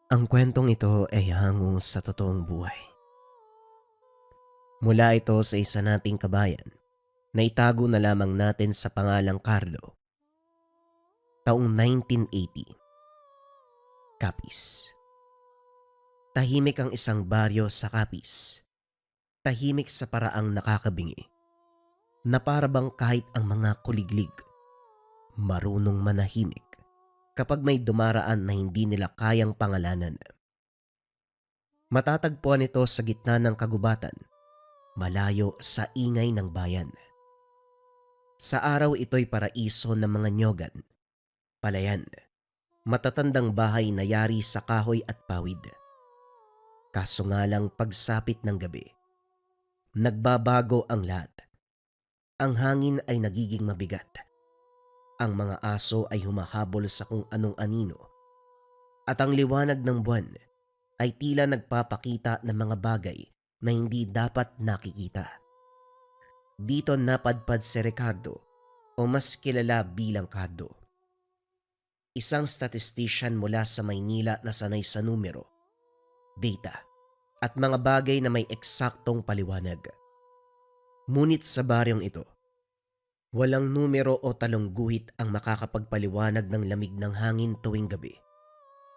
Ang kwentong ito ay hango sa totoong buhay. Mula ito sa isa nating kabayan na itago na lamang natin sa pangalang Carlo. Taong 1980. Capiz. Tahimik ang isang baryo sa Capiz. Tahimik sa paraang nakakabingi. Na parabang kahit ang mga kuliglig, marunong manahimik kapag may dumaraan na hindi nila kayang pangalanan. Matatagpuan ito sa gitna ng kagubatan, malayo sa ingay ng bayan. Sa araw ito'y paraiso ng mga nyogan, palayan, matatandang bahay na yari sa kahoy at pawid. Kaso nga lang pagsapit ng gabi, nagbabago ang lahat. Ang hangin ay nagiging mabigat. Ang mga aso ay humahabol sa kung anong anino. At ang liwanag ng buwan ay tila nagpapakita ng mga bagay na hindi dapat nakikita. Dito napadpad si Ricardo o mas kilala bilang Cardo. Isang statistician mula sa Maynila na sanay sa numero, data at mga bagay na may eksaktong paliwanag. Ngunit sa baryong ito, walang numero o talong guhit ang makakapagpaliwanag ng lamig ng hangin tuwing gabi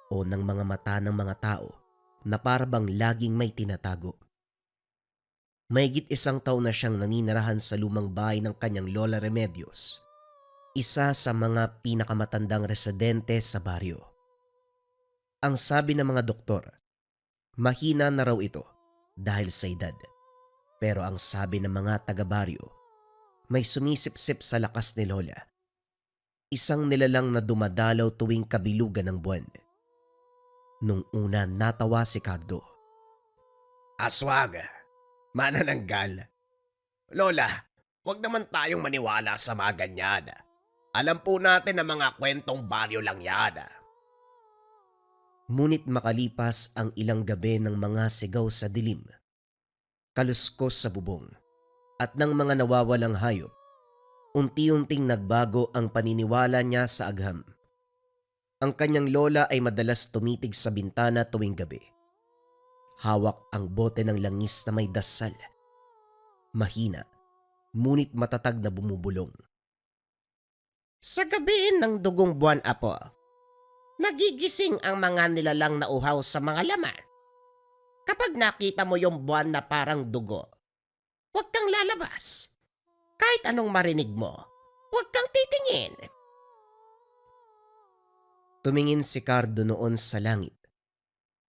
o ng mga mata ng mga tao na parabang laging may tinatago. Mahigit isang taon na siyang naninirahan sa lumang bahay ng kanyang Lola Remedios, isa sa mga pinakamatandang residente sa baryo. Ang sabi ng mga doktor, mahina na raw ito dahil sa edad. Pero ang sabi ng mga taga-baryo, may sumisipsip sa lakas ni Lola. Isang nilalang na dumadalaw tuwing kabilugan ng buwan. Nung una natawa si Cardo. Aswag, manananggal. Lola, wag naman tayong maniwala sa mga ganyan. Alam po natin na mga kwentong baryo lang yan. Ngunit makalipas ang ilang gabi ng mga sigaw sa dilim, kaluskos sa bubong, at ng mga nawawalang hayop, unti-unting nagbago ang paniniwala niya sa agham. Ang kanyang lola ay madalas tumitig sa bintana tuwing gabi. Hawak ang bote ng langis na may dasal. Mahina, ngunit matatag na bumubulong. Sa gabi ng dugong buwan, apo, nagigising ang mga nilalang na uhaw sa mga laman. Kapag nakita mo yung buwan na parang dugo, huwag kang lalabas. Kahit anong marinig mo, huwag kang titingin. Tumingin si Cardo noon sa langit.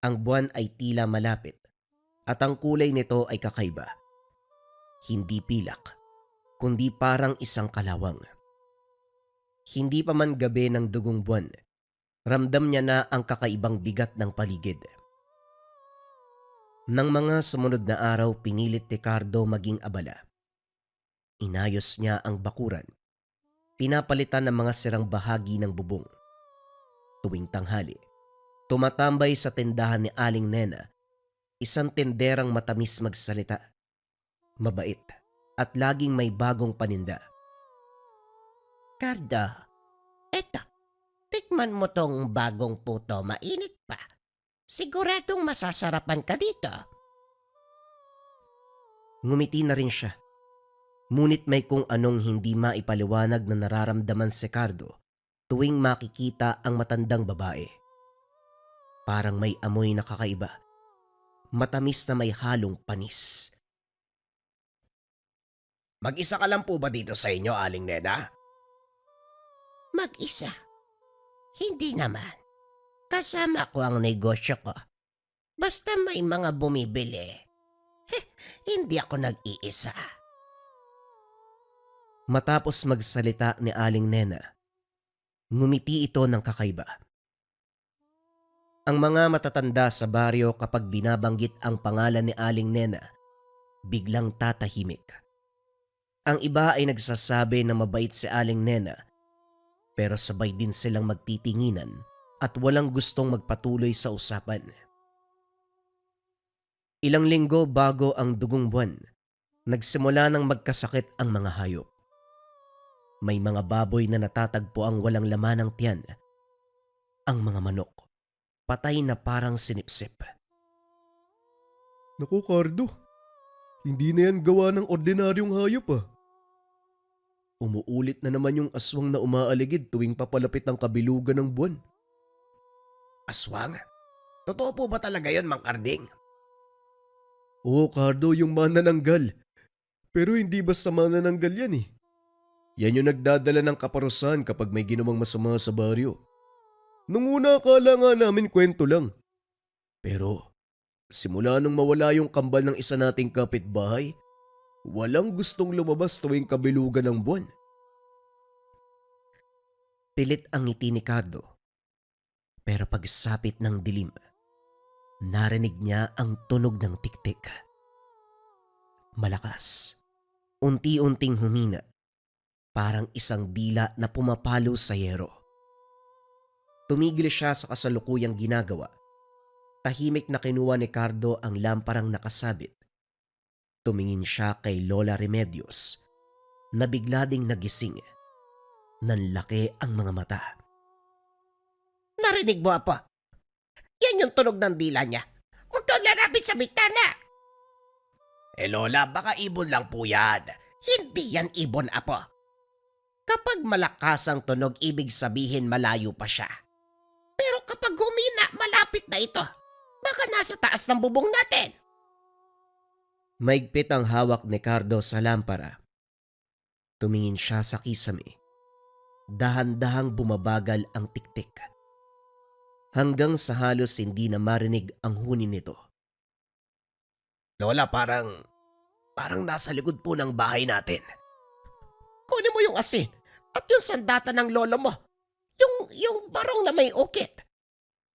Ang buwan ay tila malapit at ang kulay nito ay kakaiba. Hindi pilak, kundi parang isang kalawang. Hindi pa man gabi ng dugong buwan, ramdam niya na ang kakaibang bigat ng paligid. Nang mga sumunod na araw, pinilit ni Cardo maging abala. Inayos niya ang bakuran. Pinapalitan ng mga sirang bahagi ng bubong. Tuwing tanghali, tumatambay sa tindahan ni Aling Nena, isang tinderang matamis magsalita. Mabait at laging may bagong paninda. Cardo, eto, tikman mo tong bagong puto, mainit pa. Siguradong masasarapan ka dito. Ngumiti na rin siya. Ngunit may kung anong hindi maipaliwanag na nararamdaman si Cardo tuwing makikita ang matandang babae. Parang may amoy na kakaiba. Matamis na may halong panis. Mag-isa ka lang po ba dito sa inyo, Aling Nena? Mag-isa? Hindi naman. Kasama ko ang negosyo ko. Basta may mga bumibili. Hindi ako nag-iisa. Matapos magsalita ni Aling Nena, ngumiti ito ng kakaiba. Ang mga matatanda sa baryo kapag binabanggit ang pangalan ni Aling Nena, biglang tatahimik. Ang iba ay nagsasabi na mabait si Aling Nena, pero sabay din silang magtitinginan at walang gustong magpatuloy sa usapan. Ilang linggo bago ang dugong buwan, nagsimula ng magkasakit ang mga hayop. May mga baboy na natatagpo ang walang laman ng tiyan. Ang mga manok, patay na parang sinipsip. Naku, Cardo. Hindi na yan gawa ng ordinaryong hayop ah. Umuulit na naman yung aswang na umaaligid tuwing papalapit ang kabilugan ng buwan. Aswang? Totoo po ba talaga yon, Mang Karding? Oo, Cardo, yung manananggal. Pero hindi basta manananggal yan eh. Yan yung nagdadala ng kaparusahan kapag may ginawang masama sa baryo. Nung una akala nga namin kwento lang. Pero simula nung mawala yung kambal ng isa nating kapitbahay, walang gustong lumabas tuwing kabilugan ng buwan. Pilit ang ngiti ni Cardo. Pero pagsapit ng dilim, narinig niya ang tunog ng tiktik. Malakas, unti-unting humina, parang isang dila na pumapalo sa yero. Tumigil siya sa kasalukuyang ginagawa. Tahimik na kinuha ni Cardo ang lamparang nakasabit. Tumingin siya kay Lola Remedios na bigla ding nagising. Nanlaki ang mga mata. Narinig mo, Apo? Yan yung tunog ng dila niya. Huwag kang lalapit sa bitana. Lola, baka ibon lang po yan. Hindi yan ibon, Apo. Kapag malakas ang tunog, ibig sabihin malayo pa siya. Pero kapag humina, malapit na ito. Baka nasa taas ng bubong natin. Maigpit ang hawak ni Cardo sa lampara. Tumingin siya sa kisame. Dahan-dahang bumabagal ang tiktik. Hanggang sa halos hindi na marinig ang huni nito. Lola, parang nasa likod po ng bahay natin. Kunin mo yung asin at yung sandata ng lolo mo. Yung barong na may ukit.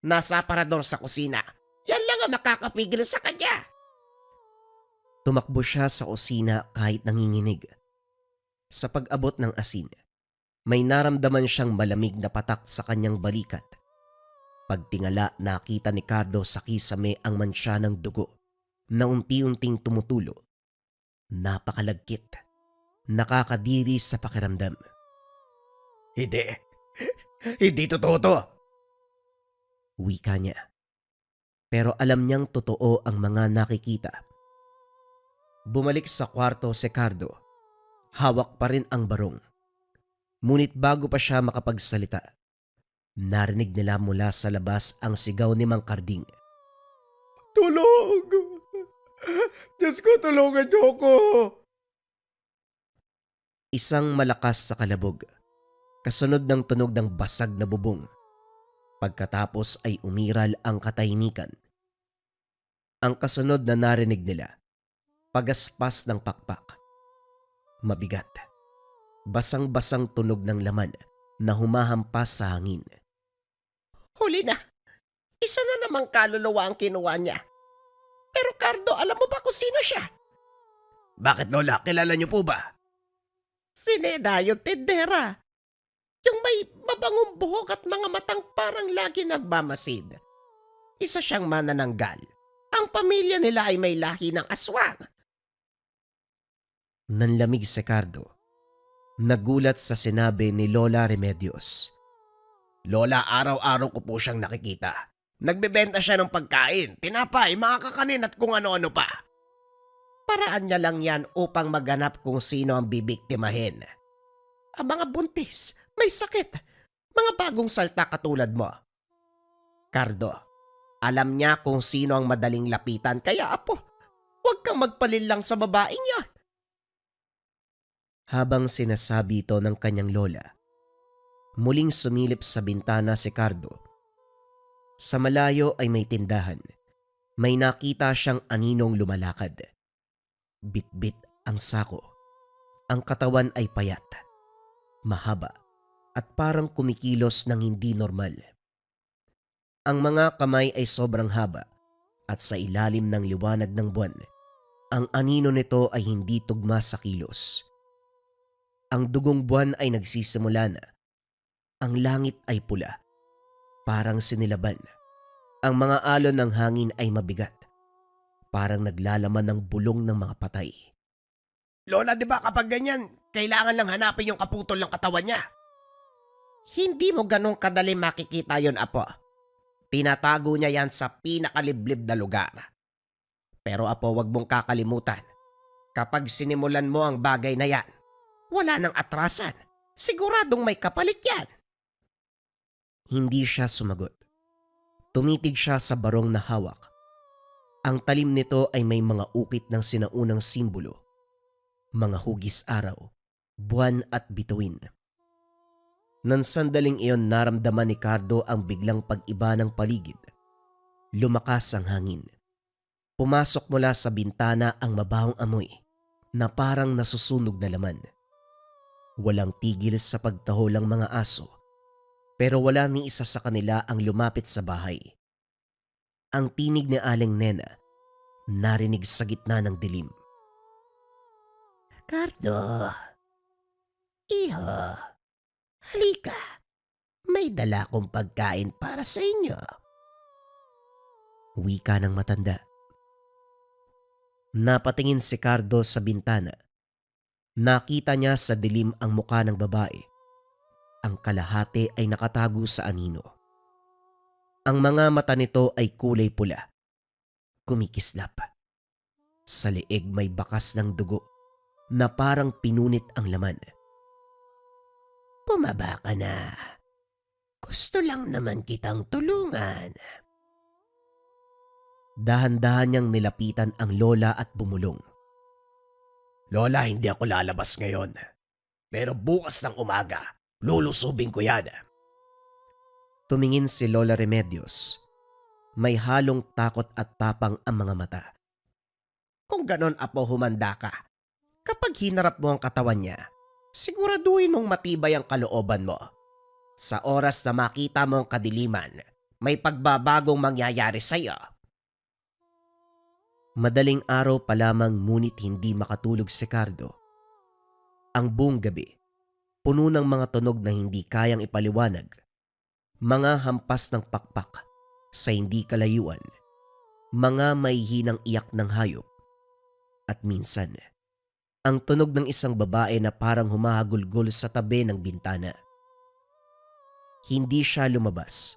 Nasa aparador sa kusina. Yan lang ang makakapigil sa kanya. Tumakbo siya sa kusina kahit nanginginig. Sa pag-abot ng asin, may naramdaman siyang malamig na patak sa kanyang balikat. Pagtingala, nakita ni Cardo sa kisame ang mansya ng dugo na unti-unting tumutulo. Napakalagkit. Nakakadiri sa pakiramdam. Hindi totoo to. Wika niya. Pero alam niyang totoo ang mga nakikita. Bumalik sa kwarto si Cardo. Hawak pa rin ang barong. Ngunit bago pa siya makapagsalita, narinig nila mula sa labas ang sigaw ni Mang Karding. Tulong! Diyos ko, tulungan niyo ako! Isang malakas sa kalabog, kasunod ng tunog ng basag na bubong. Pagkatapos ay umiral ang katahimikan. Ang kasunod na narinig nila, pagaspas ng pakpak. Mabigat. Basang-basang tunog ng laman na humahampas sa hangin. Huli na. Isa na namang kaluluwa ang kinuha niya. Pero Cardo, alam mo ba kung sino siya? Bakit, Lola? Kilala niyo po ba? Si Neda, yung tindera. Yung may mabangong buhok at mga matang parang lagi nagmamasid. Isa siyang manananggal. Ang pamilya nila ay may lahi ng aswang. Nanlamig si Cardo. Nagulat sa sinabi ni Lola Remedios. Lola, araw-araw ko po siyang nakikita. Nagbebenta siya ng pagkain, tinapay, mga kakanin at kung ano-ano pa. Paraan niya lang yan upang maganap kung sino ang bibiktimahin. Ang mga buntis, may sakit, mga bagong salta katulad mo. Cardo, alam niya kung sino ang madaling lapitan, kaya apo, huwag kang magpalinlang sa babaeng yan. Habang sinasabi ito ng kanyang lola, muling sumilip sa bintana si Cardo. Sa malayo ay may tindahan. May nakita siyang aninong lumalakad. Bit-bit ang sako. Ang katawan ay payat, mahaba, at parang kumikilos ng hindi normal. Ang mga kamay ay sobrang haba at sa ilalim ng liwanag ng buwan, ang anino nito ay hindi tugma sa kilos. Ang dugong buwan ay nagsisimula na. Ang langit ay pula, parang sinilaban. Ang mga alon ng hangin ay mabigat, parang naglalaman ng bulong ng mga patay. Lola, di ba kapag ganyan, kailangan lang hanapin yung kaputol ng katawan niya? Hindi mo ganun kadali makikita yon, apo. Tinatago niya yan sa pinakaliblib na lugar. Pero apo, wag mong kakalimutan. Kapag sinimulan mo ang bagay na yan, wala nang atrasan. Siguradong may kapalit yan. Hindi siya sumagot. Tumitig siya sa barong na hawak. Ang talim nito ay may mga ukit ng sinaunang simbolo. Mga hugis araw, buwan at bituin. Nang sandaling iyon naramdaman ni Cardo ang biglang pag-iba ng paligid. Lumakas ang hangin. Pumasok mula sa bintana ang mabahong amoy na parang nasusunog na laman. Walang tigil sa pagtaho ng mga aso, pero wala ni isa sa kanila ang lumapit sa bahay. Ang tinig ni Aling Nena narinig sa gitna ng dilim. Cardo, iho, halika. May dala kong pagkain para sa inyo. Wika ng matanda. Napatingin si Cardo sa bintana. Nakita niya sa dilim ang muka ng babae. Ang kalahati ay nakatago sa anino. Ang mga mata nito ay kulay pula. Kumikislap. Sa leeg may bakas ng dugo na parang pinunit ang laman. Bumaba ka na. Gusto lang naman kitang tulungan. Dahan-dahan niyang nilapitan ang lola at bumulong. Lola, hindi ako lalabas ngayon. Pero bukas ng umaga, lulusubin ko yan. Tumingin si Lola Remedios. May halong takot at tapang ang mga mata. Kung ganon, apo, humanda ka. Kapag hinarap mo ang katawan niya, siguraduhin mong matibay ang kalooban mo. Sa oras na makita mo ang kadiliman, may pagbabagong mangyayari sa iyo. Madaling araw pa lamang ngunit hindi makatulog si Cardo. Ang buong gabi, puno ng mga tunog na hindi kayang ipaliwanag. Mga hampas ng pakpak sa hindi kalayuan. Mga may hinang iyak ng hayop. At minsan, ang tunog ng isang babae na parang humahagulgol sa tabi ng bintana. Hindi siya lumabas.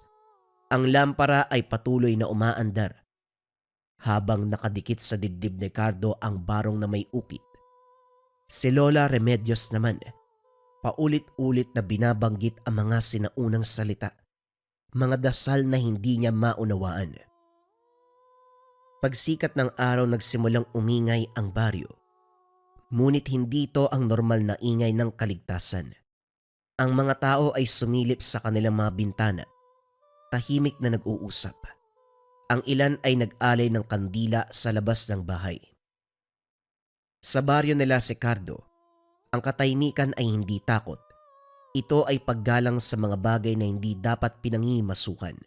Ang lampara ay patuloy na umaandar. Habang nakadikit sa dibdib ni Cardo ang barong na may ukit. Si Lola Remedios naman, paulit-ulit na binabanggit ang mga sinaunang salita. Mga dasal na hindi niya maunawaan. Pagsikat ng araw nagsimulang umingay ang baryo. Ngunit hindi ito ang normal na ingay ng kaligtasan. Ang mga tao ay sumilip sa kanilang mga bintana. Tahimik na nag-uusap. Ang ilan ay nag-alay ng kandila sa labas ng bahay. Sa baryo nila si Cardo, ang katahimikan ay hindi takot. Ito ay paggalang sa mga bagay na hindi dapat pinangihimasukan.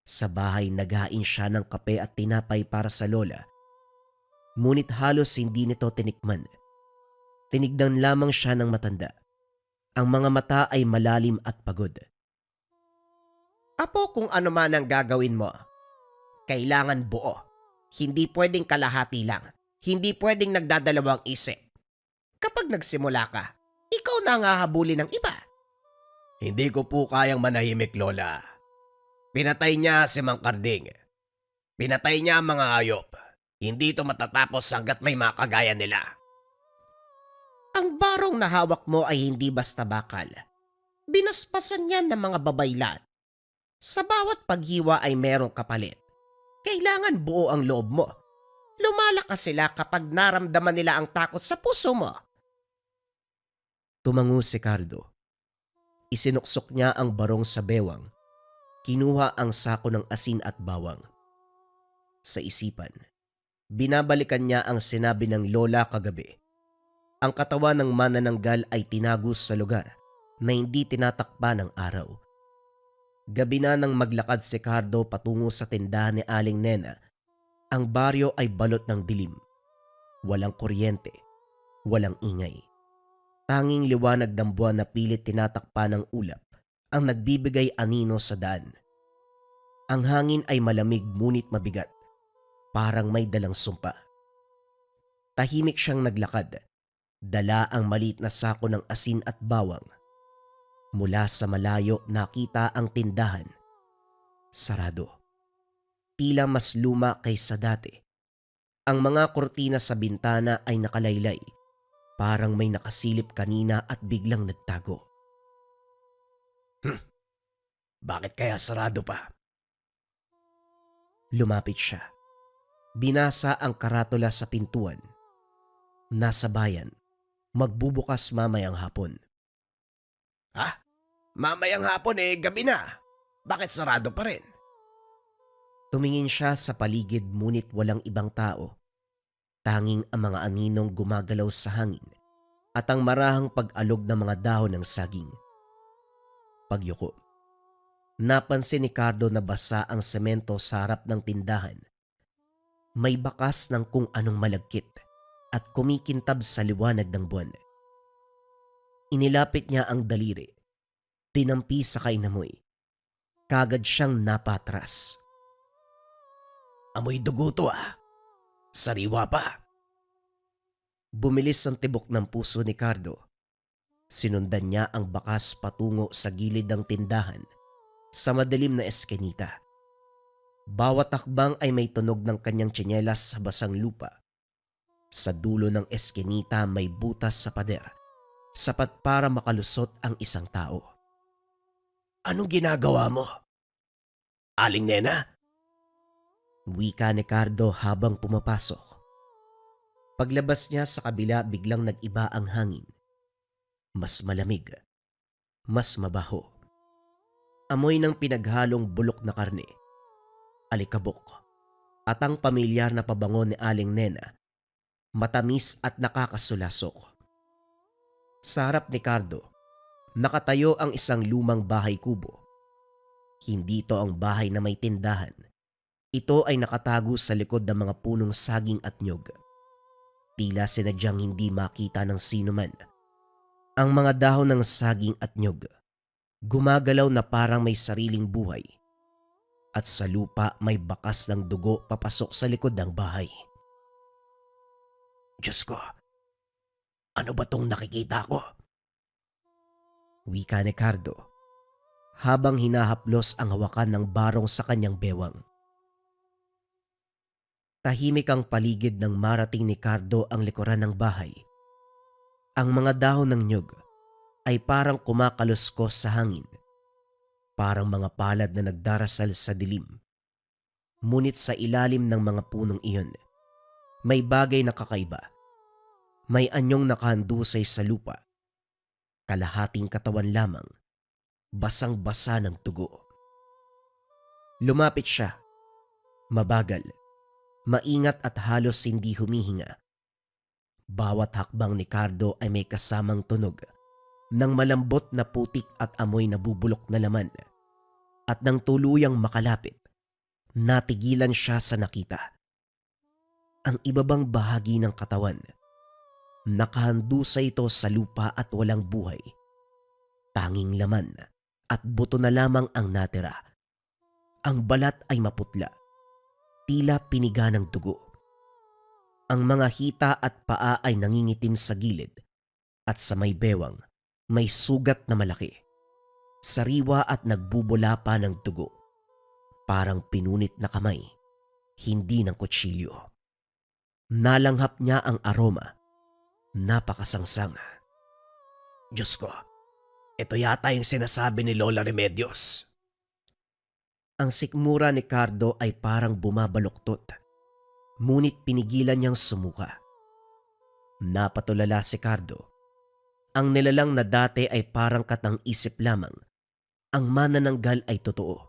Sa bahay naghain siya ng kape at tinapay para sa lola. Ngunit halos hindi nito tinikman. Tinignan lamang siya ng matanda. Ang mga mata ay malalim at pagod. Apo, kung ano man ang gagawin mo, kailangan buo. Hindi pwedeng kalahati lang. Hindi pwedeng nagdadalawang isip. Kapag nagsimula ka, ikaw na ang hahabulin ng iba. Hindi ko po kayang manahimik, Lola. Pinatay niya si Mang Karding. Pinatay niya ang mga hayop. Hindi ito matatapos hanggat may mga kagaya nila. Ang barong na hawak mo ay hindi basta bakal. Binaspasan yan ng mga babaylan. Sa bawat paghiwa ay merong kapalit. Kailangan buo ang loob mo. Lumalakas sila kapag naramdaman nila ang takot sa puso mo. Tumango si Cardo. Isinuksok niya ang barong sa bewang. Kinuha ang sako ng asin at bawang. Sa isipan, binabalikan niya ang sinabi ng lola kagabi. Ang katawan ng manananggal ay tinagos sa lugar na hindi tinatakpa ng araw. Gabi na nang maglakad si Cardo patungo sa tindahan ni Aling Nena. Ang baryo ay balot ng dilim. Walang kuryente, walang ingay. Tanging liwanag ng buwan na pilit tinatakpa ng ulap ang nagbibigay anino sa daan. Ang hangin ay malamig ngunit mabigat, parang may dalang sumpa. Tahimik siyang naglakad, dala ang maliit na sako ng asin at bawang. Mula sa malayo nakita ang tindahan, Sarado. Tila mas luma kaysa dati. Ang mga kurtina sa bintana ay nakalaylay. Parang may nakasilip kanina at biglang nagtago. Bakit kaya sarado pa? Lumapit siya. Binasa ang karatula sa pintuan. Nasa bayan. Magbubukas mamayang hapon. Mamayang hapon gabi na. Bakit sarado pa rin? Tumingin siya sa paligid ngunit walang ibang tao. Tanging ang mga aninong gumagalaw sa hangin at ang marahang pag-alog ng mga dahon ng saging. Pagyuko. Napansin ni Cardo na basa ang semento sa harap ng tindahan. May bakas ng kung anong malagkit at kumikintab sa liwanag ng buwan. Inilapit niya ang daliri. Tinampi sa kainamoy. Kagad siyang napatras. Amoy dugo to Sariwa pa. Bumilis ang tibok ng puso ni Cardo. Sinundan niya ang bakas patungo sa gilid ng tindahan sa madilim na eskenita. Bawat hakbang ay may tunog ng kanyang tsinelas sa basang lupa. Sa dulo ng eskenita may butas sa pader, sapat para makalusot ang isang tao. Anong ginagawa mo? Aling Nena? Wika ni Cardo habang pumapasok. Paglabas niya sa kabila biglang nag-iba ang hangin. Mas malamig. Mas mabaho. Amoy ng pinaghalong bulok na karne, alikabok, at ang pamilyar na pabango ni Aling Nena, matamis at nakakasulasok. Sa harap ni Cardo, nakatayo ang isang lumang bahay kubo. Hindi ito ang bahay na may tindahan. Ito ay nakatago sa likod ng mga punong saging at nyog. Tila sinadyang hindi makita ng sino man. Ang mga dahon ng saging at nyog gumagalaw na parang may sariling buhay. At sa lupa may bakas ng dugo papasok sa likod ng bahay. Diyos ko, ano ba tong nakikita ko? Wika ni Cardo habang hinahaplos ang hawakan ng barong sa kanyang bewang. Tahimik ang paligid ng marating ni Cardo ang likuran ng bahay. Ang mga dahon ng nyog ay parang kumakaluskos sa hangin. Parang mga palad na nagdarasal sa dilim. Ngunit sa ilalim ng mga punong iyon, may bagay na kakaiba. May anyong nakahandusay sa lupa. Kalahating katawan lamang, basang-basa ng tugo. Lumapit siya. Mabagal, maingat at halos hindi humihinga. Bawat hakbang ni Cardo ay may kasamang tunog ng malambot na putik at amoy na bubulok na laman. At nang tuluyang makalapit, natigilan siya sa nakita. Ang ibabang bahagi ng katawan, nakahandusay ito sa lupa at walang buhay. Tanging laman at buto na lamang ang natira. Ang balat ay maputla, tila piniga ng dugo. Ang mga hita at paa ay nangingitim sa gilid at sa may bewang may sugat na malaki. Sariwa at nagbubula pa ng dugo. Parang pinunit na kamay, hindi ng kutsilyo. Nalanghap niya ang aroma. Napakasangsang. Diyos ko, ito yata yung sinasabi ni Lola Remedios. Ang sikmura ni Cardo ay parang bumabaluktot. Ngunit pinigilan niyang sumuka. Napatulala si Cardo. Ang nilalang na dati ay parang katang-isip lamang. Ang manananggal ay totoo.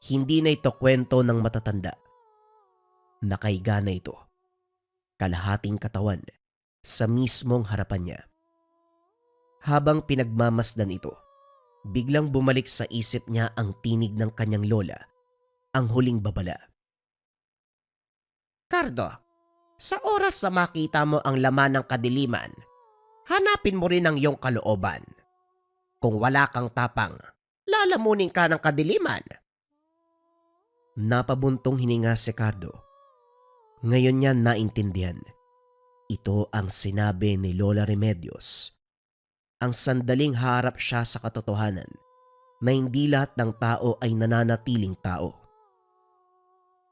Hindi na ito kwento ng matatanda. Nakaiga na ito. Kalahating katawan sa mismong harapan niya. Habang pinagmamasdan ito, biglang bumalik sa isip niya ang tinig ng kanyang lola, ang huling babala. Cardo, sa oras na makita mo ang laman ng kadiliman, hanapin mo rin ang iyong kalooban. Kung wala kang tapang, lalamunin ka ng kadiliman. Napabuntong hininga si Cardo. Ngayon niya naintindihan. Ito ang sinabi ni Lola Remedios. Ang sandaling harap siya sa katotohanan, na hindi lahat ng tao ay nananatiling tao.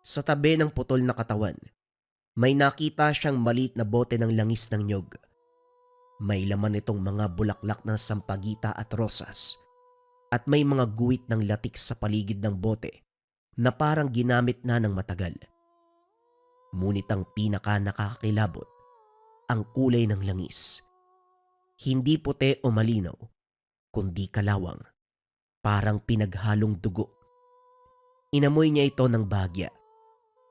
Sa tabi ng putol na katawan, may nakita siyang maliit na bote ng langis ng nyog. May laman itong mga bulaklak ng sampagita at rosas at may mga guwit ng latik sa paligid ng bote na parang ginamit na ng matagal. Ngunit ang pinaka nakakakilabot, ang kulay ng langis. Hindi puti o malinaw, kundi kalawang, parang pinaghalong dugo. Inamoy niya ito ng bahagya.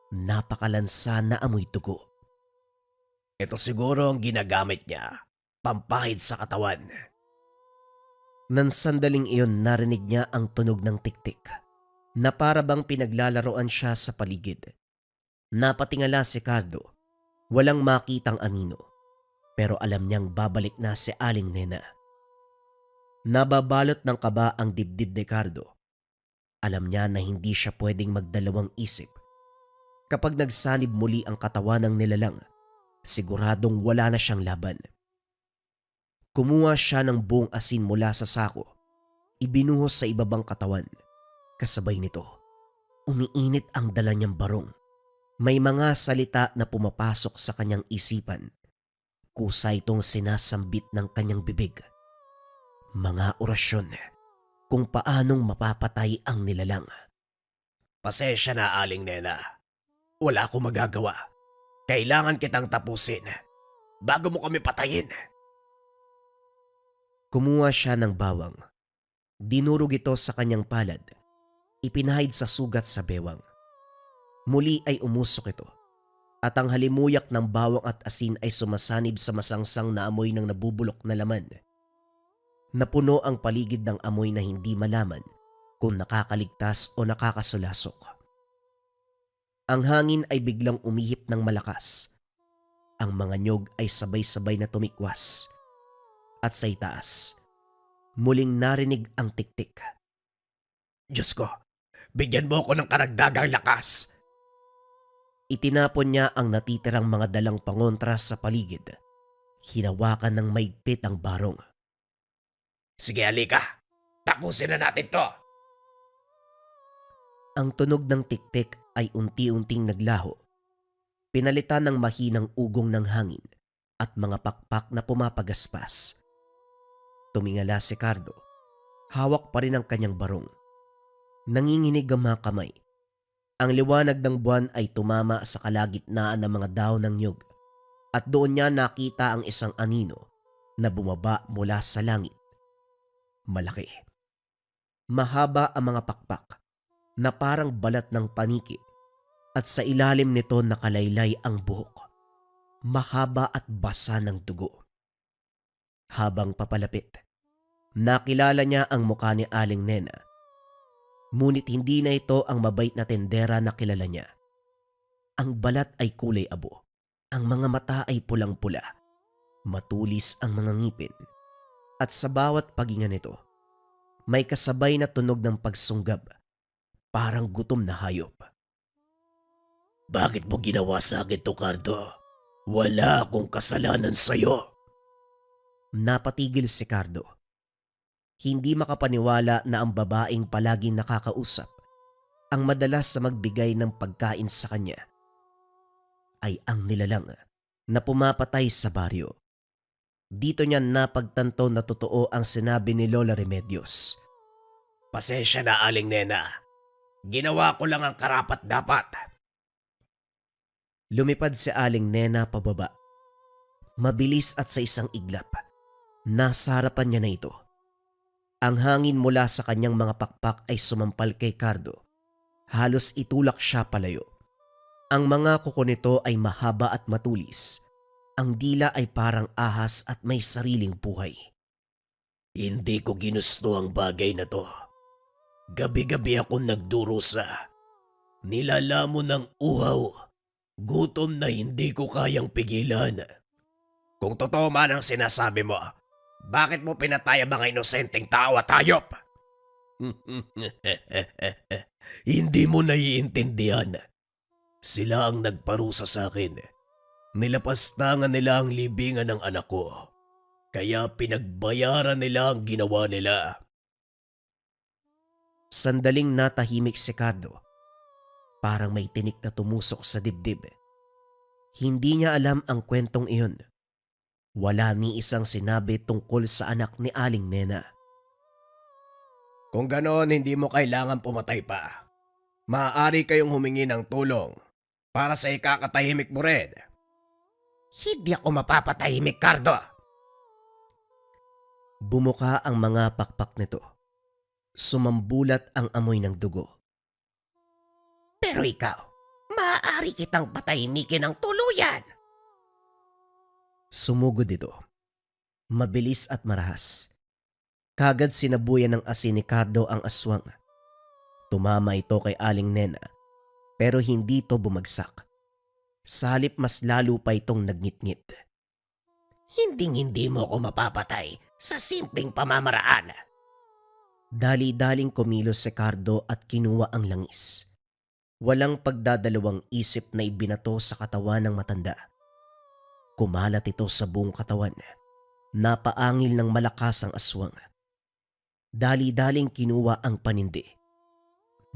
Napakalansa na amoy dugo. Ito siguro ang ginagamit niya, pampahid sa katawan. Nang sandaling iyon narinig niya ang tunog ng tiktik na para bang pinaglalaroan siya sa paligid. Napatingala si Cardo. Walang makitang anino, pero alam niyang babalik na si Aling Nena. Nababalot ng kaba ang dibdib ni Cardo. Alam niya na hindi siya pwedeng magdalawang isip. Kapag nagsanib muli ang katawan ng nilalang, siguradong wala na siyang laban. Kumuha siya ng buong asin mula sa sako, ibinuhos sa ibabang katawan. Kasabay nito, umiinit ang dala niyang barong. May mga salita na pumapasok sa kanyang isipan. Kusa itong sinasambit ng kanyang bibig. Mga orasyon kung paanong mapapatay ang nilalang. Pasensya na, Aling Nena. Wala akong magagawa. Kailangan kitang tapusin bago mo kami patayin. Kumuha siya ng bawang. Dinurog ito sa kanyang palad. Ipinahid sa sugat sa bewang. Muli ay umusok ito. At ang halimuyak ng bawang at asin ay sumasanib sa masangsang na amoy ng nabubulok na laman. Napuno ang paligid ng amoy na hindi malaman kung nakakaligtas o nakakasulasok. Ang hangin ay biglang umihip ng malakas. Ang mga nyog ay sabay-sabay na tumikwas. At sa itaas, muling narinig ang tiktik. Diyos ko, bigyan mo ako ng karagdagang lakas. Itinapon niya ang natitirang mga dalang pangontra sa paligid. Hinawakan ng maigpit ang barong. Sige, halika. Tapusin na natin to. Ang tunog ng tiktik ay unti-unting naglaho. Pinalitan ng mahinang ugong ng hangin at mga pakpak na pumapagaspas. Tumingala si Cardo. Hawak pa rin ang kanyang barong. Nanginginig ang mga kamay. Ang liwanag ng buwan ay tumama sa kalagitnaan ng mga dahon ng nyug at doon niya nakita ang isang anino na bumaba mula sa langit. Malaki. Mahaba ang mga pakpak na parang balat ng paniki at sa ilalim nito nakalaylay ang buhok. Mahaba at basa ng dugo. Habang papalapit, nakilala niya ang mukha ni Aling Nena. Ngunit hindi na ito ang mabait na tendera na kilala niya. Ang balat ay kulay abo. Ang mga mata ay pulang-pula. Matulis ang mga ngipin. At sa bawat paghinga nito, may kasabay na tunog ng pagsunggab. Parang gutom na hayop. Bakit mo ginawa sa akin to, Cardo? Wala akong kasalanan sa'yo. Napatigil si Cardo. Hindi makapaniwala na ang babaeng palaging nakakausap, ang madalas sa magbigay ng pagkain sa kanya, ay ang nilalang na pumapatay sa baryo. Dito niya napagtanto na totoo ang sinabi ni Lola Remedios. Pasensya na, Aling Nena. Ginawa ko lang ang karapat-dapat. Lumipad si Aling Nena pababa. Mabilis at sa isang iglap, nasa harapan niya na ito. Ang hangin mula sa kanyang mga pakpak ay sumampal kay Cardo. Halos itulak siya palayo. Ang mga kuko nito ay mahaba at matulis. Ang dila ay parang ahas at may sariling buhay. Hindi ko ginusto ang bagay na to. Gabi-gabi ako nagdurusa. Nilalamon ng uhaw. Gutom na hindi ko kayang pigilan. Kung totoo man ang sinasabi mo, bakit mo pinatay ang mga inosenteng tao at hayop? Hindi mo naiintindihan. Sila ang nagparusa sa akin. Nilapastangan nila ang libingan ng anak ko. Kaya pinagbayaran nila ang ginawa nila. Sandaling natahimik si Cardo. Parang may tinik na tumusok sa dibdib. Hindi niya alam ang kwentong iyon. Wala ni isang sinabi tungkol sa anak ni Aling Nena. Kung ganon, hindi mo kailangan pumatay pa. Maaari kayong humingi ng tulong para sa ikakatahimik mo rin. Hindi ako mapapatahimik, Cardo. Bumuka ang mga pakpak nito. Sumambulat ang amoy ng dugo. Pero ikaw, maaari kitang patahimikin ng tuluyan. Sumugod ito. Mabilis at marahas. Kagad sinabuyan ng asin ni Cardo ang aswang. Tumama ito kay Aling Nena, pero hindi ito bumagsak. Sa halip mas lalo pa itong nagngit-ngit. Hinding-hindi mo ako mapapatay sa simpleng pamamaraan. Dali-daling kumilos si Cardo at kinuha ang langis. Walang pagdadalawang isip na ibinato sa katawan ng matanda. Kumalat ito sa buong katawan. Napaangil ng malakas ang aswang. Dali-daling kinuha ang panindi.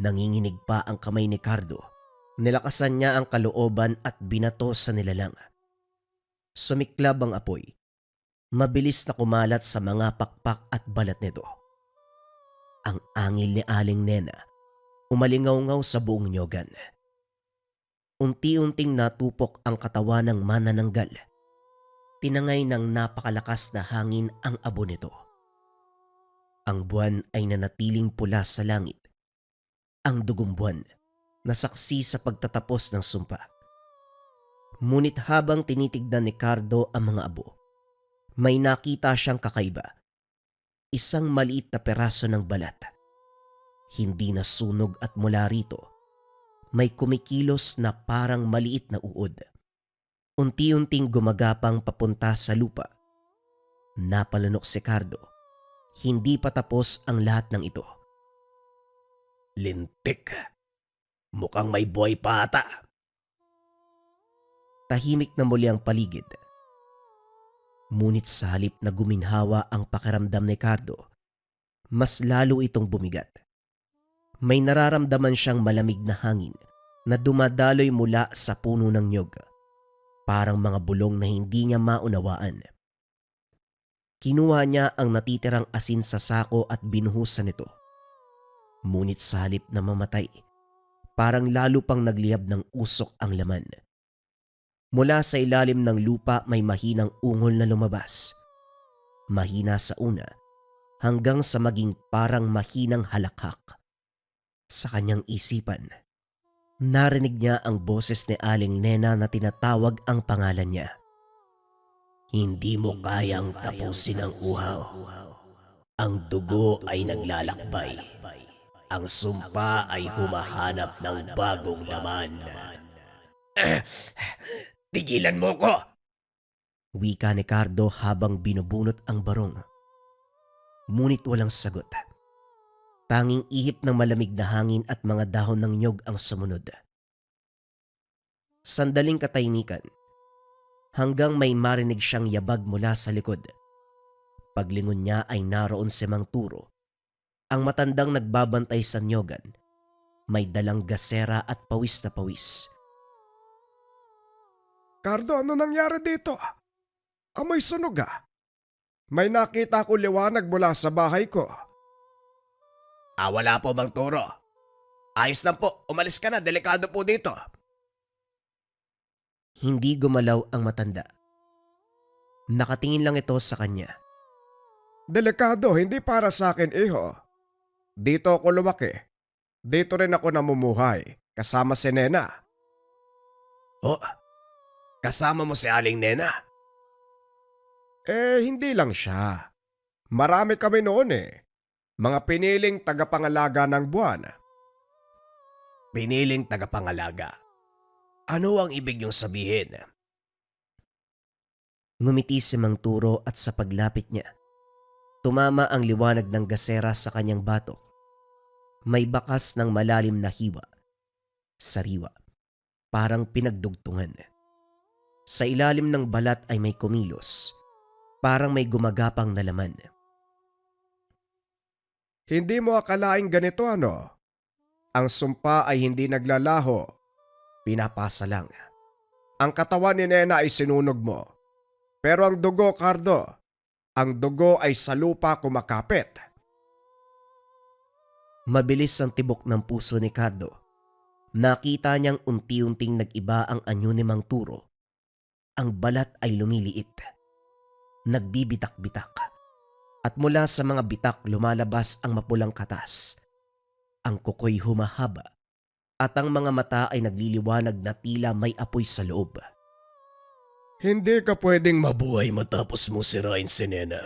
Nanginginig pa ang kamay ni Cardo. Nilakasan niya ang kalooban at binato sa nilalang. Sumiklab ang apoy. Mabilis na kumalat sa mga pakpak at balat nito. Ang angil ni Aling Nena umalingaw-ngaw sa buong nyogan. Unti-unting natupok ang katawan ng manananggal. Tinangay ng napakalakas na hangin ang abo nito. Ang buwan ay nanatiling pula sa langit. Ang dugong buwan na saksi sa pagtatapos ng sumpa. Ngunit habang tinitignan ni Cardo ang mga abo, may nakita siyang kakaiba. Isang maliit na peraso ng balat. Hindi na sunog at mula rito, may kumikilos na parang maliit na uod. Unti-unting gumagapang papunta sa lupa. Napalunok si Cardo. Hindi pa tapos ang lahat ng ito. Lintik. Mukhang may buhay pa ata. Tahimik na muli ang paligid. Ngunit sa halip na guminhawa ang pakiramdam ni Cardo, mas lalo itong bumigat. May nararamdaman siyang malamig na hangin na dumadaloy mula sa puno ng nyog. Parang mga bulong na hindi niya maunawaan. Kinuha niya ang natitirang asin sa sako at binuhusan ito. Ngunit sa halip na mamatay, parang lalo pang nagliyab ng usok ang laman. Mula sa ilalim ng lupa may mahinang ungol na lumabas. Mahina sa una hanggang sa maging parang mahinang halakhak. Sa kanyang isipan, narinig niya ang boses ni Aling Nena na tinatawag ang pangalan niya. Hindi mo kayang tapusin ang uhaw. Ang dugo ay naglalakbay. Ang sumpa ay humahanap ng bagong laman. Tigilan mo ko! Wika ni Cardo habang binubunot ang barong. Ngunit walang sagot. Tanging ihip ng malamig na hangin at mga dahon ng nyog ang sumunod. Sandaling katahimikan hanggang may marinig siyang yabag mula sa likod. Paglingon niya ay naroon si Mang Turo, ang matandang nagbabantay sa nyogan. May dalang gasera at pawis na pawis. Cardo, ano nangyari dito? Amoy sunog ah. May nakita ko liwanag mula sa bahay ko. Wala po, Mang Turo. Ayos lang po, umalis ka na, delikado po dito. Hindi gumalaw ang matanda. Nakatingin lang ito sa kanya. Delikado, hindi para sa akin, iho. Dito ako lumaki. Dito rin ako namumuhay, kasama si Nena. Oh, kasama mo si Aling Nena? Hindi lang siya. Marami kami noon eh. Mga piniling tagapangalaga ng buwan. Piniling tagapangalaga? Ano ang ibig niyong sabihin? Ngumiti si Mang Turo at sa paglapit niya, tumama ang liwanag ng gasera sa kanyang batok. May bakas ng malalim na hiwa. Sariwa. Parang pinagdugtungan. Sa ilalim ng balat ay may kumilos. Parang may gumagapang na laman. Hindi mo akalaing ganito ano? Ang sumpa ay hindi naglalaho. Pinapasa lang. Ang katawan ni Nena ay sinunog mo. Pero ang dugo, Cardo, ang dugo ay sa lupa kumakapit. Mabilis ang tibok ng puso ni Cardo. Nakita niyang unti-unting nag-iba ang anyo ni Mang Turo. Ang balat ay lumiliit. Nagbibitak-bitak. At mula sa mga bitak lumalabas ang mapulang katas. Ang kuko'y humahaba. At ang mga mata ay nagliliwanag na tila may apoy sa loob. Hindi ka pwedeng mabuhay matapos mo sirain si Nena.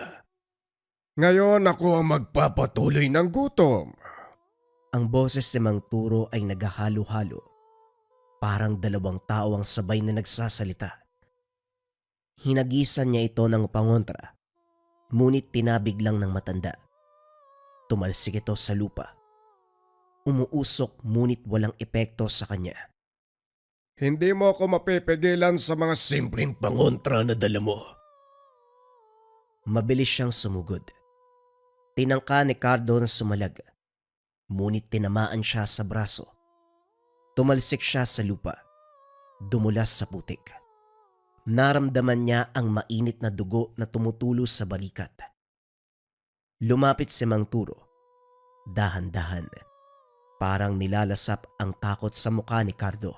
Ngayon ako ang magpapatuloy ng gutom. Ang boses ni Mang Turo ay naghahalo-halo. Parang dalawang tao ang sabay na nagsasalita. Hinagisan niya ito ng pangontra. Ngunit tinabig lang ng matanda. Tumalsik ito sa lupa. Umuusok ngunit walang epekto sa kanya. Hindi mo ako mapipigilan sa mga simpleng pangontra na dala mo. Mabilis siyang sumugod. Tinangka ni Cardo na sumalag. Ngunit tinamaan siya sa braso. Tumalsik siya sa lupa. Dumulas sa putik. Naramdaman niya ang mainit na dugo na tumutulo sa balikat. Lumapit si Mang Turo. Dahan-dahan. Parang nilalasap ang takot sa mukha ni Cardo.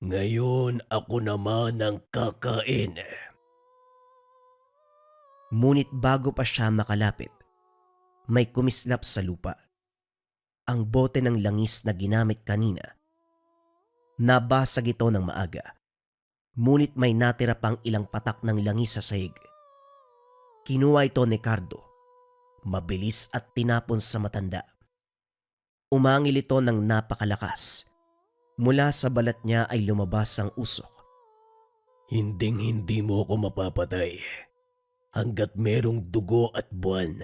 Ngayon ako naman ang kakain. Ngunit bago pa siya makalapit, may kumislap sa lupa. Ang bote ng langis na ginamit kanina. Nabasag ito ng maaga. Ngunit may natira pang ilang patak ng langis sa sahig. Kinuha ito ni Cardo. Mabilis at tinapon sa matanda. Umangil ito ng napakalakas. Mula sa balat niya ay lumabas ang usok. Hinding-hindi mo ako mapapatay. Hanggat merong dugo at buwan,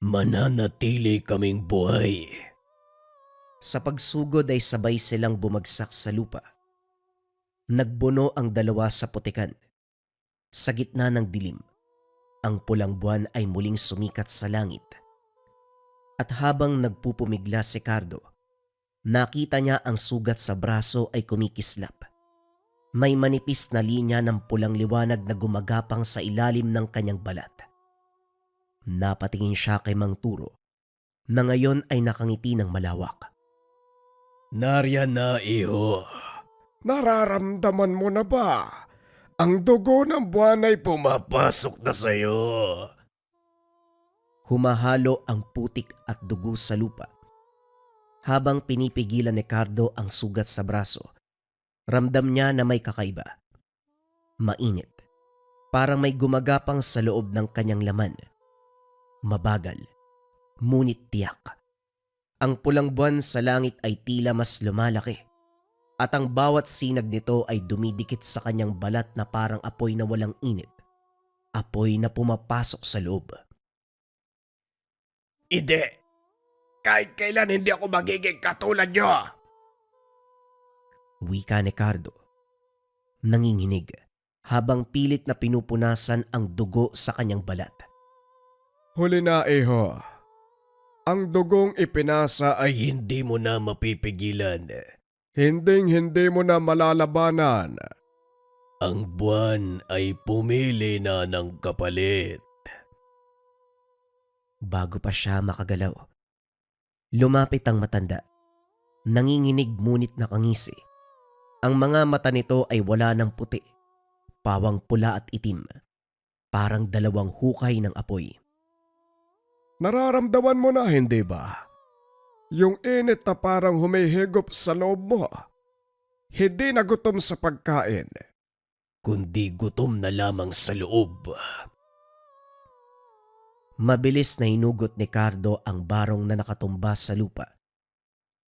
mananatili kaming buhay. Sa pagsugod ay sabay silang bumagsak sa lupa. Nagbuno ang dalawa sa putikan. Sa gitna ng dilim, ang pulang buwan ay muling sumikat sa langit. At habang nagpupumigla si Cardo, nakita niya ang sugat sa braso ay kumikislap. May manipis na linya ng pulang liwanag na gumagapang sa ilalim ng kanyang balat. Napatingin siya kay Mang Turo na ngayon ay nakangiti ng malawak. Nariyan na, iho. Nararamdaman mo na ba? Ang dugo ng buwan ay pumapasok na sa'yo. Humahalo ang putik at dugo sa lupa. Habang pinipigilan ni Cardo ang sugat sa braso, ramdam niya na may kakaiba. Mainit. Parang may gumagapang sa loob ng kanyang laman. Mabagal. Ngunit tiyak. Ang pulang buwan sa langit ay tila mas lumalaki. At ang bawat sinag nito ay dumidikit sa kanyang balat na parang apoy na walang init. Apoy na pumapasok sa loob. Hindi. Kahit kailan hindi ako magiging katulad nyo. Wika ni Cardo. Nanginginig habang pilit na pinupunasan ang dugo sa kanyang balat. Huli na, iho. Ang dugong ipinasa ay hindi mo na mapipigilan. Hinding-hindi mo na malalabanan. Ang buwan ay pumili na ng kapalit. Bago pa siya makagalaw, lumapit ang matanda. Nanginginig ngunit nakangisi. Ang mga mata nito ay wala ng puti, pawang pula at itim, parang dalawang hukay ng apoy. Nararamdaman mo na, hindi ba? Yung init na parang humihigop sa loob mo. Hindi na gutom sa pagkain, kundi gutom na lamang sa loob. Mabilis na hinugot ni Cardo ang barong na nakatumba sa lupa.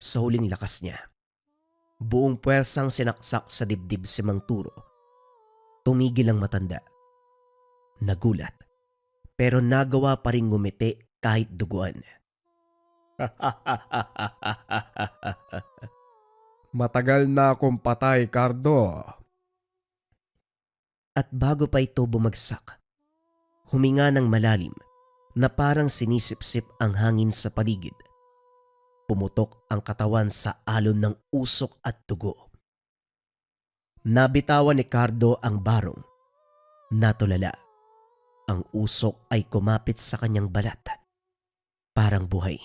Sa huling lakas niya, buong puwersang sinaksak sa dibdib si Mang Turo. Tumigil ang matanda. Nagulat, pero nagawa pa rin ngumiti kahit duguan. Matagal na akong patay, Cardo. At bago pa ito bumagsak, huminga ng malalim na parang sinisipsip ang hangin sa paligid. Pumutok ang katawan sa alon ng usok at dugo. Nabitawan ni Cardo ang barong. Natulala. Ang usok ay kumapit sa kanyang balat. Parang buhay.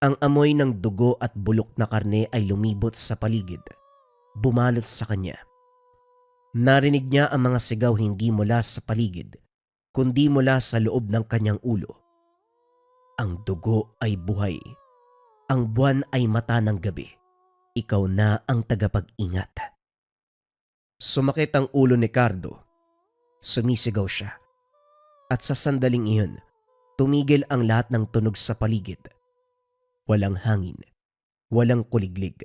Ang amoy ng dugo at bulok na karne ay lumibot sa paligid. Bumalot sa kanya. Narinig niya ang mga sigaw hindi mula sa paligid, kundi mula sa loob ng kanyang ulo. Ang dugo ay buhay. Ang buwan ay mata ng gabi. Ikaw na ang tagapag-ingat. Sumakit ang ulo ni Cardo. Sumisigaw siya. At sa sandaling iyon, tumigil ang lahat ng tunog sa paligid. Walang hangin. Walang kuliglig.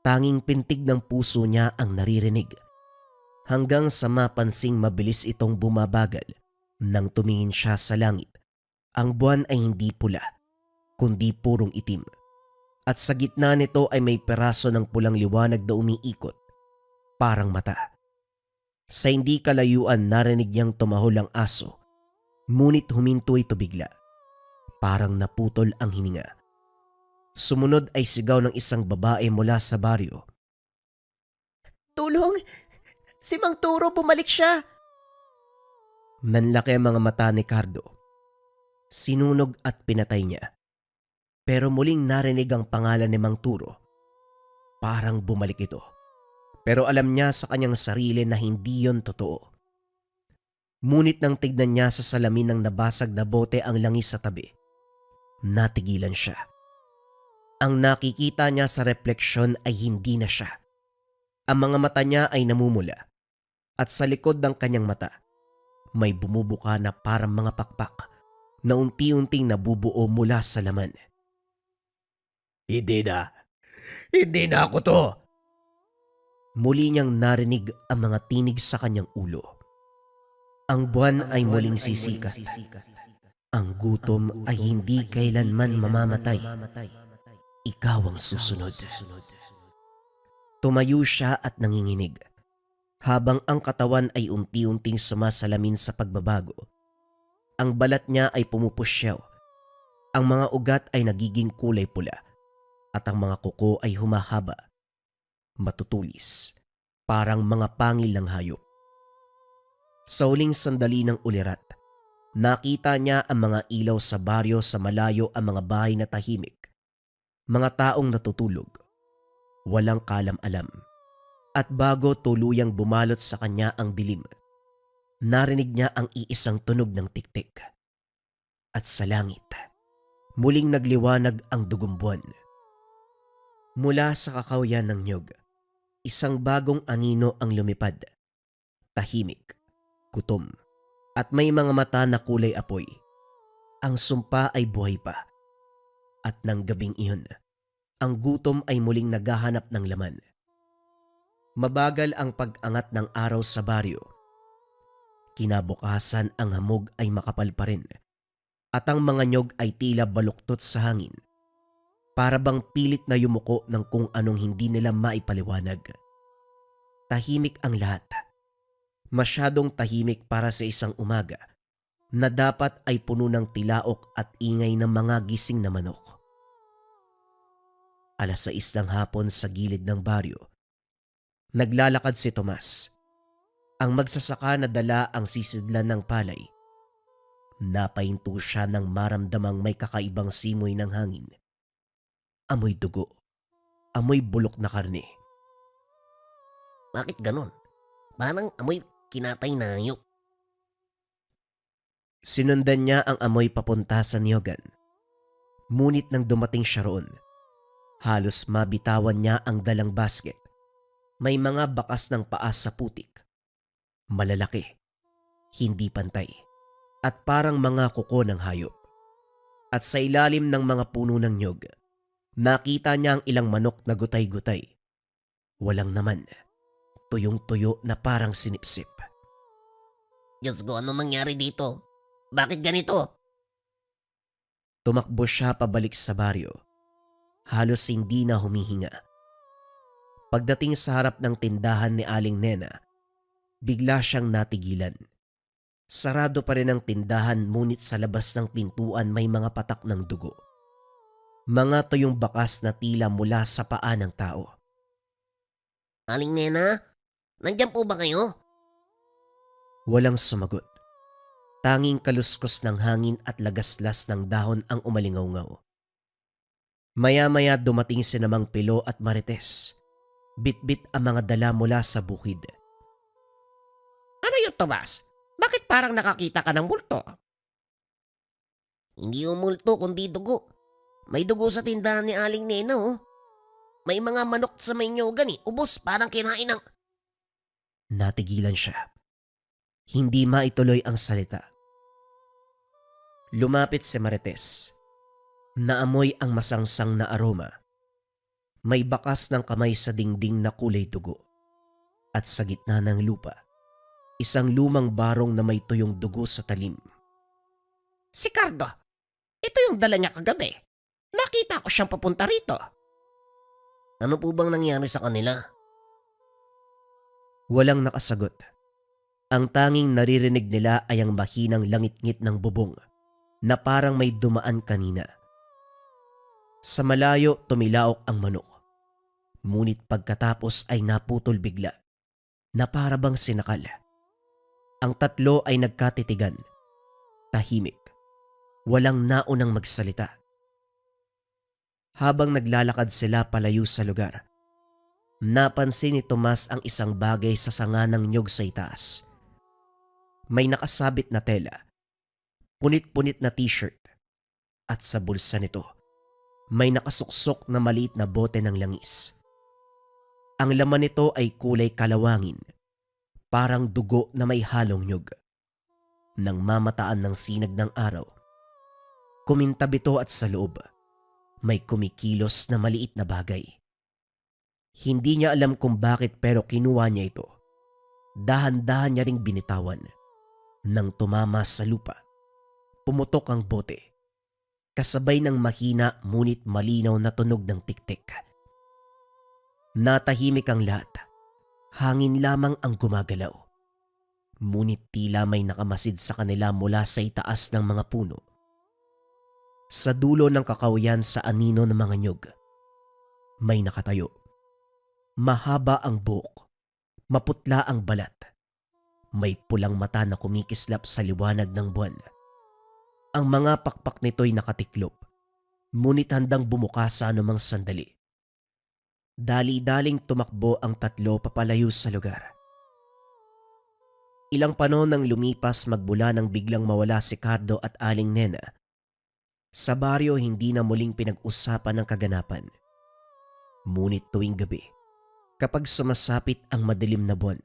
Tanging pintig ng puso niya ang naririnig. Hanggang sa mapansing mabilis itong bumabagal nang tumingin siya sa langit. Ang buwan ay hindi pula, kundi purong itim. At sa gitna nito ay may peraso ng pulang liwanag na umiikot, parang mata. Sa hindi kalayuan narinig niyang tumahol ang aso, ngunit huminto ito bigla. Parang naputol ang hininga. Sumunod ay sigaw ng isang babae mula sa baryo. Tulong! Si Mang Turo, bumalik siya! Nanlaki ang mga mata ni Cardo. Sinunog at pinatay niya. Pero muling narinig ang pangalan ni Mang Turo. Parang bumalik ito. Pero alam niya sa kanyang sarili na hindi yon totoo. Ngunit nang tignan niya sa salamin ng nabasag na bote ang langis sa tabi, natigilan siya. Ang nakikita niya sa refleksyon ay hindi na siya. Ang mga mata niya ay namumula. At sa likod ng kanyang mata, may bumubuka na parang mga pakpak na unti-unting nabubuo mula sa laman. Hindi na. Hindi na ako to. Muli niyang narinig ang mga tinig sa kanyang ulo. Ang buwan ay muling sisikat. Ang gutom ay hindi kailanman mamamatay. Ikaw ang susunod. Tumayo siya at nanginginig. Habang ang katawan ay unti-unting sumasalamin sa pagbabago. Ang balat niya ay pumupusyaw. Ang mga ugat ay nagiging kulay pula. At ang mga kuko ay humahaba. Matutulis. Parang mga pangil ng hayop. Sa huling sandali ng ulirat, nakita niya ang mga ilaw sa baryo sa malayo, ang mga bahay na tahimik. Mga taong natutulog. Walang kalam-alam. At bago tuluyang bumalot sa kanya ang dilim, narinig niya ang iisang tunog ng tiktik. At sa langit, muling nagliwanag ang dugong buwan. Mula sa kakawyan ng niyog, isang bagong anino ang lumipad. Tahimik, gutom, at may mga mata na kulay apoy. Ang sumpa ay buhay pa. At nang gabing iyon, ang gutom ay muling naghahanap ng laman. Mabagal ang pag-angat ng araw sa baryo. Kinabukasan ang hamog ay makapal pa rin at ang mga nyog ay tila baluktot sa hangin. Para bang pilit na yumuko ng kung anong hindi nila maipaliwanag. Tahimik ang lahat. Masyadong tahimik para sa isang umaga na dapat ay puno ng tilaok at ingay ng mga gising na manok. 6:00 ng hapon sa gilid ng baryo. Naglalakad si Tomas, ang magsasaka na dala ang sisidlan ng palay. Napahinto siya nang maramdamang may kakaibang simoy ng hangin. Amoy dugo, amoy bulok na karne. Bakit ganon? Parang amoy kinatay na hayop. Sinundan niya ang amoy papunta sa niyogan. Ngunit nang dumating siya roon, halos mabitawan niya ang dalang basket. May mga bakas ng paa sa putik. Malalaki, hindi pantay, at parang mga kuko ng hayop. At sa ilalim ng mga puno ng nyog, nakita niya ang ilang manok na gutay-gutay. Walang naman, tuyong-tuyo na parang sinipsip. Diyos ko, ano nangyari dito? Bakit ganito? Tumakbo siya pabalik sa baryo. Halos hindi na humihinga. Pagdating sa harap ng tindahan ni Aling Nena, bigla siyang natigilan. Sarado pa rin ang tindahan ngunit sa labas ng pintuan may mga patak ng dugo. Mga tuyong bakas na tila mula sa paa ng tao. Aling Nena, nandiyan po ba kayo? Walang sumagot. Tanging kaluskos ng hangin at lagaslas ng dahon ang umalingaw-ngaw. Maya-maya dumating si Namang Pilo at Marites. Bit-bit ang mga dala mula sa bukid. Ano yun, Tomas? Bakit parang nakakita ka ng multo? Hindi yung multo kundi dugo. May dugo sa tindahan ni Aling Nena oh. May mga manok sa may nyogan ubos parang kinain ng... Natigilan siya. Hindi maituloy ang salita. Lumapit si Marites. Naamoy ang masangsang na aroma. May bakas ng kamay sa dingding na kulay dugo. At sa gitna ng lupa, isang lumang barong na may tuyong dugo sa talim. Si Cardo, ito yung dala niya kagabi. Nakita ko siyang papunta rito. Ano po bang nangyari sa kanila? Walang nakasagot. Ang tanging naririnig nila ay ang mahinang langit-ngit ng bubong na parang may dumaan kanina. Sa malayo tumilaok ang manok. Ngunit pagkatapos ay naputol bigla na para bang sinakal. Ang tatlo ay nagkatitigan. Tahimik. Walang naunang magsalita. Habang naglalakad sila palayo sa lugar, napansin ni Tomas ang isang bagay sa sanga ng nyog sa itaas. May nakasabit na tela, punit-punit na t-shirt, at sa bulsa nito, may nakasuksok na maliit na bote ng langis. Ang laman nito ay kulay kalawangin, parang dugo na may halong nyog. Nang mamataan ng sinag ng araw, kumintab ito at sa loob, may kumikilos na maliit na bagay. Hindi niya alam kung bakit pero kinuha niya ito. Dahan-dahan niya ring binitawan. Nang tumama sa lupa, pumutok ang bote. Kasabay ng mahina ngunit malinaw na tunog ng tiktik. Natahimik ang lahat. Hangin lamang ang gumagalaw. Ngunit tila may nakamasid sa kanila mula sa itaas ng mga puno. Sa dulo ng kakawayan sa anino ng mga nyog, may nakatayo. Mahaba ang buhok, maputla ang balat. May pulang mata na kumikislap sa liwanag ng buwan. Ang mga pakpak nito'y nakatiklop, ngunit handang bumuka sa anumang sandali. Dali-daling tumakbo ang tatlo papalayo sa lugar. Ilang panahon nang lumipas magmula nang biglang mawala si Cardo at Aling Nena. Sa baryo hindi na muling pinag-usapan ang kaganapan. Ngunit tuwing gabi, kapag sumasapit ang madilim na buwan,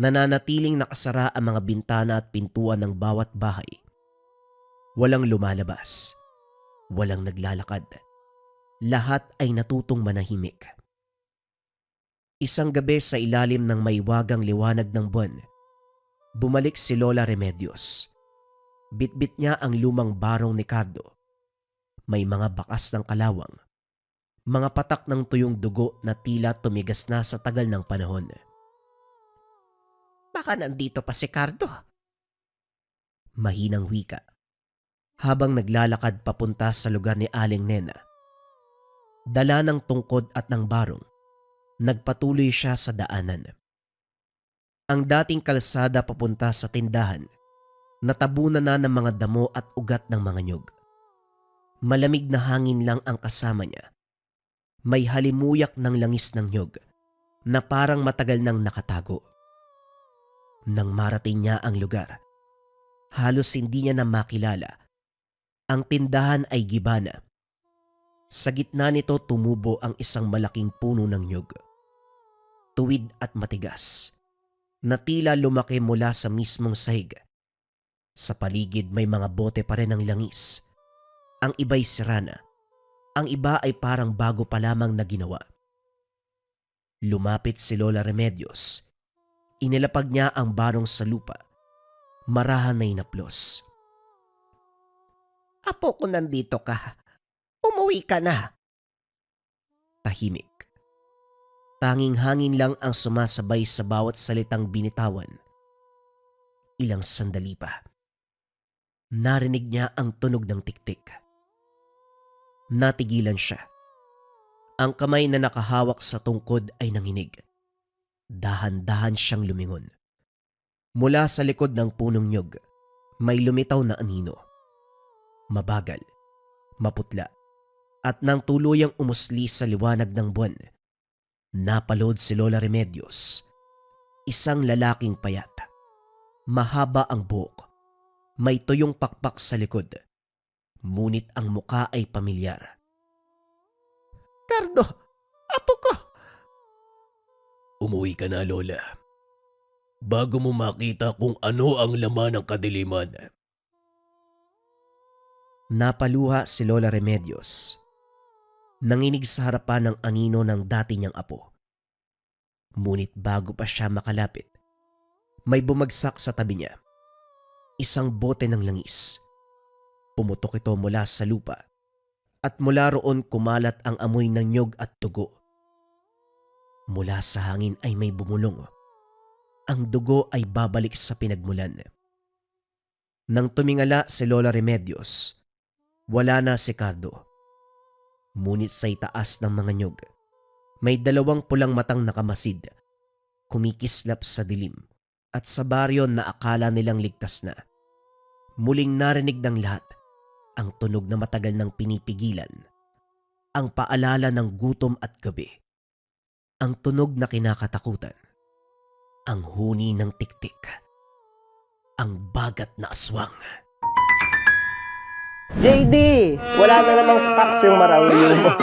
nananatiling nakasara ang mga bintana at pintuan ng bawat bahay. Walang lumalabas, walang naglalakad. Lahat ay natutong manahimik. Isang gabi sa ilalim ng maiwagang liwanag ng buwan, bumalik si Lola Remedios. Bitbit niya ang lumang barong ni Cardo. May mga bakas ng kalawang, mga patak ng tuyong dugo na tila tumigas na sa tagal ng panahon. Baka nandito pa si Cardo. Mahinang wika, habang naglalakad papunta sa lugar ni Aling Nena. Dala ng tungkod at ng barong, nagpatuloy siya sa daanan. Ang dating kalsada papunta sa tindahan, natabunan na ng mga damo at ugat ng mga nyog. Malamig na hangin lang ang kasama niya. May halimuyak ng langis ng nyog na parang matagal nang nakatago. Nang marating niya ang lugar, halos hindi niya na makilala. Ang tindahan ay gibana. Sa gitna nito tumubo ang isang malaking puno ng nyog. Tuwid at matigas, na tila lumaki mula sa mismong sahig. Sa paligid may mga bote pa rin ng langis. Ang iba'y sira na. Ang iba ay parang bago pa lamang na ginawa. Lumapit si Lola Remedios. Inilapag niya ang barong sa lupa. Marahan na inaplos. Apo ko, nandito ka. Umuwi ka na. Tahimik. Tanging hangin lang ang sumasabay sa bawat salitang binitawan. ilang sandali pa. Narinig niya ang tunog ng tiktik. Natigilan siya. Ang kamay na nakahawak sa tungkod ay nanginig. Dahan-dahan siyang lumingon. Mula sa likod ng punong nyog, may lumitaw na anino. Mabagal, maputla, at nang tuluyang umusli sa liwanag ng buwan, napalod si Lola Remedios. Isang lalaking payat. Mahaba ang buhok. May tuyong pakpak sa likod. Ngunit ang muka ay pamilyar. Cardo, apo ko! Umuwi ka na, Lola. Bago mo makita kung ano ang laman ng kadiliman. Napaluha si Lola Remedios. Nanginig sa harapan ng anino ng dati niyang apo. Ngunit bago pa siya makalapit, may bumagsak sa tabi niya. Isang bote ng langis. Pumutok ito mula sa lupa at mula roon kumalat ang amoy ng nyog at dugo. Mula sa hangin ay may bumulong. Ang dugo ay babalik sa pinagmulan. Nang tumingala si Lola Remedios, wala na si Cardo. Ngunit sa itaas ng mga nyog, may dalawang pulang matang nakamasid, kumikislap sa dilim at sa baryo na akala nilang ligtas na. Muling narinig ng lahat ang tunog na matagal nang pinipigilan, ang paalala ng gutom at gabi, ang tunog na kinakatakutan, ang huni ng tiktik, ang bagat na aswang. JD, wala na namang stocks yung Marawi mo.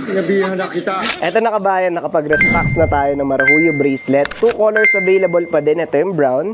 Sinabihan na kita. Eto na kabayan, nakapag-restocks na tayo ng Marahuyo bracelet. 2 colors available pa din. Ito yung brown.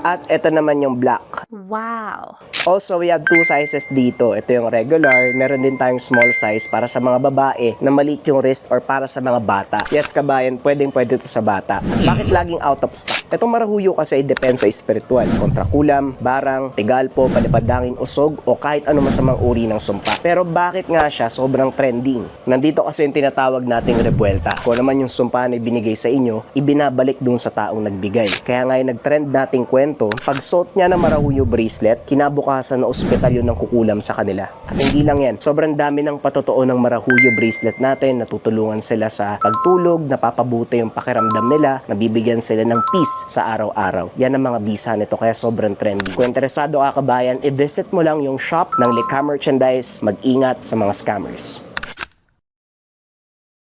At ito naman yung black. Wow. Also, we have 2 sizes dito. Ito yung regular. Meron din tayong small size para sa mga babae na maliit yung wrist or para sa mga bata. Yes, kabayan, pwede ito sa bata. At bakit laging out of stock? Itong Marahuyo kasi depende sa espiritual. Kontra kulam, barang, tigalpo, palipadangin, usog, o kahit ano masamang uri ng sumpa. Pero bakit nga siya sobrang trending? Nandito kasi yung tinatawag nating rebuelta. Kung naman yung sumpa na ibinigay sa inyo, ibinabalik dun sa taong nagbigay. Kaya nga yung nag-trend nating kwento, pag suot niya ng Marahuyo bracelet, kinabukasan na ospital yun ng kukulam sa kanila. At hindi lang yan, sobrang dami ng patotoo ng Marahuyo bracelet natin, natutulungan sila sa pagtulog, napapabuti yung pakiramdam nila, nabibigyan sila ng peace sa araw-araw. Yan ang mga bisa nito, kaya sobrang trendy. Kung interesado ka kabayan, i-visit mo lang yung shop ng Lika Merchandise. Mag-ingat sa mga scammers.